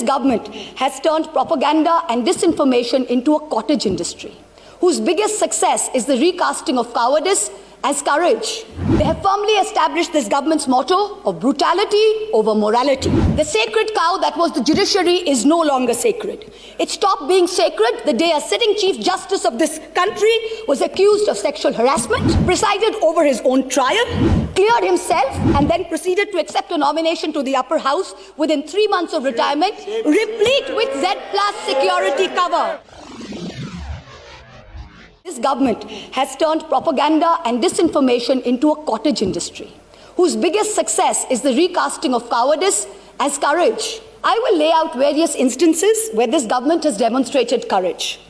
government has turned propaganda and disinformation into a cottage industry, whose biggest success is the recasting of cowardice as courage. They have firmly established this government's motto of brutality over morality. The sacred cow that was the judiciary is no longer sacred. It stopped being sacred the day a sitting Chief Justice of this country was accused of sexual harassment, presided over his own trial, cleared himself, and then proceeded to accept a nomination to the upper house within 3 months of retirement, replete with Z+ security cover. This government has turned propaganda and disinformation into a cottage industry, whose biggest success is the recasting of cowardice as courage. I will lay out various instances where this government has demonstrated courage.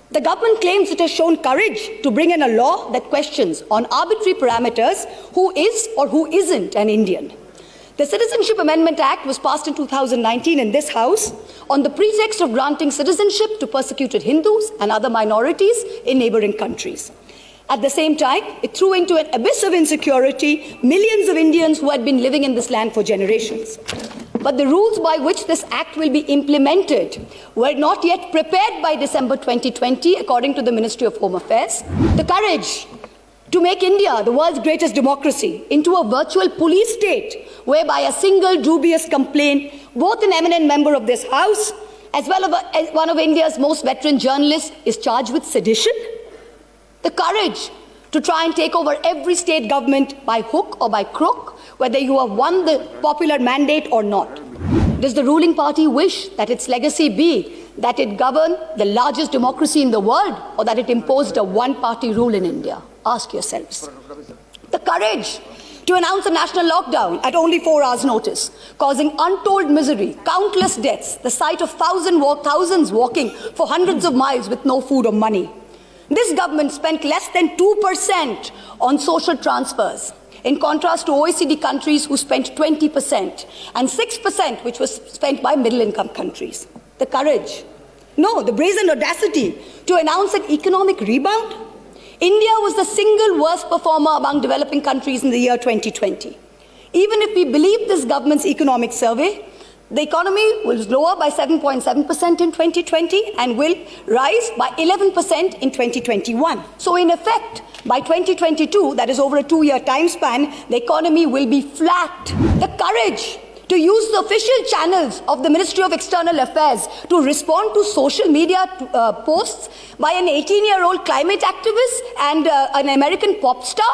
The government claims it has shown courage to bring in a law that questions on arbitrary parameters who is or who isn't an Indian. The Citizenship Amendment Act was passed in 2019 in this House on the pretext of granting citizenship to persecuted Hindus and other minorities in neighboring countries. At the same time, it threw into an abyss of insecurity millions of Indians who had been living in this land for generations. But the rules by which this act will be implemented were not yet prepared by December 2020, according to the Ministry of Home Affairs. The courage to make India, the world's greatest democracy, into a virtual police state, whereby a single dubious complaint, both an eminent member of this House as well as one of India's most veteran journalists, is charged with sedition. The courage to try and take over every state government by hook or by crook, whether you have won the popular mandate or not. Does the ruling party wish that its legacy be that it governed the largest democracy in the world, or that it imposed a one-party rule in India? Ask yourselves. The courage to announce a national lockdown at only 4 hours' notice, causing untold misery, countless deaths, the sight of thousands walking for hundreds of miles with no food or money. This government spent less than 2% on social transfers, in contrast to OECD countries who spent 20%, and 6% which was spent by middle-income countries. The courage, no, the brazen audacity to announce an economic rebound. India was the single worst performer among developing countries in the year 2020. Even if we believe this government's economic survey, the economy was lower by 7.7% in 2020 and will rise by 11% in 2021. So in effect, by 2022, that is over a 2-year time span, the economy will be flat. The courage to use the official channels of the Ministry of External Affairs to respond to social media posts by an 18-year-old climate activist and an American pop star,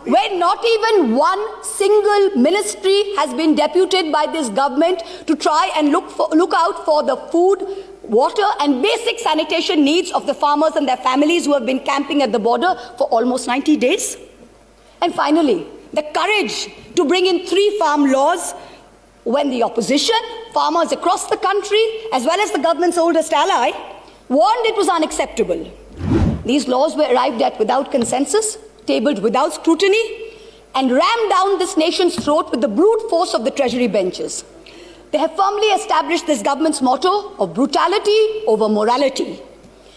where not even one single ministry has been deputed by this government to try and look out for the food, water and basic sanitation needs of the farmers and their families who have been camping at the border for almost 90 days. And finally, the courage to bring in 3 farm laws when the opposition, farmers across the country, as well as the government's oldest ally, warned it was unacceptable. These laws were arrived at without consensus, tabled without scrutiny, and rammed down this nation's throat with the brute force of the Treasury benches. They have firmly established this government's motto of brutality over morality.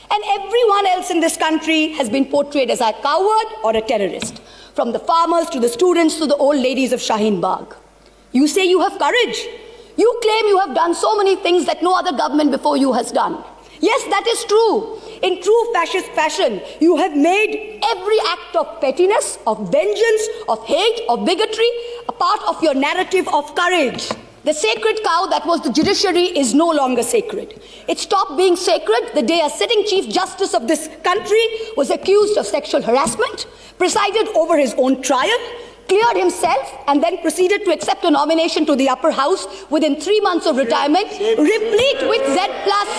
And everyone else in this country has been portrayed as a coward or a terrorist, from the farmers to the students to the old ladies of Shaheen Bagh. You say you have courage. You claim you have done so many things that no other government before you has done. Yes, that is true. In true fascist fashion, you have made every act of pettiness, of vengeance, of hate, of bigotry a part of your narrative of courage. The sacred cow that was the judiciary is no longer sacred. It stopped being sacred the day a sitting Chief Justice of this country was accused of sexual harassment, presided over his own trial, cleared himself, and then proceeded to accept a nomination to the upper house within 3 months of retirement, replete with Z+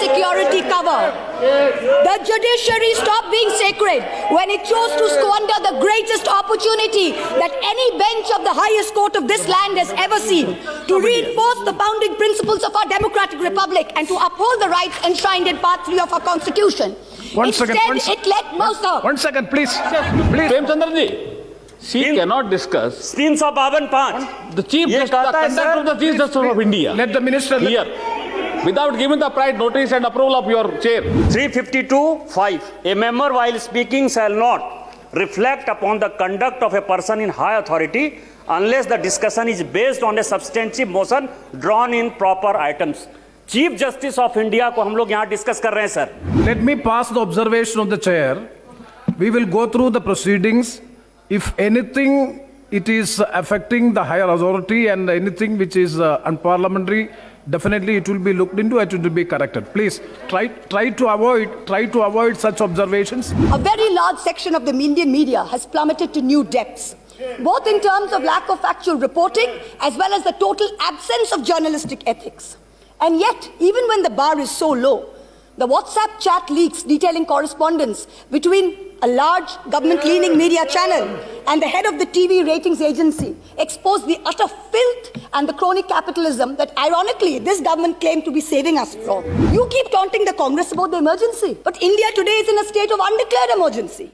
security cover. The judiciary stopped being sacred when it chose to squander the greatest opportunity that any bench of the highest court of this land has ever seen, to reinforce the founding principles of our democratic republic and to uphold the rights enshrined in Part 3 of our constitution. One second, it let Moussa. 1 second, please. Premchandra ji, she cannot discuss 352 the Chief Justice, the conduct of the Chief Justice of India. Let the minister Here, without giving the prior notice and approval of your chair. 352(5). A member while speaking shall not reflect upon the conduct of a person in high authority unless the discussion is based on a substantive motion drawn in proper items. Chief justice of India को हम लोग यहाँ discuss कर रहे हैं sir. Let me pass the observation of the chair. We will go through the proceedings. If anything, it is affecting the higher authority and anything which is unparliamentary, definitely it will be looked into. It will be corrected. Please try to avoid such observations. A very large section of the Indian media has plummeted to new depths, both in terms of lack of factual reporting as well as the total absence of journalistic ethics. And yet, even when the bar is so low, the WhatsApp chat leaks detailing correspondence between a large government-leaning media channel and the head of the TV ratings agency expose the utter filth and the crony capitalism that, ironically, this government claimed to be saving us from. You keep taunting the Congress about the emergency, but India today is in a state of undeclared emergency.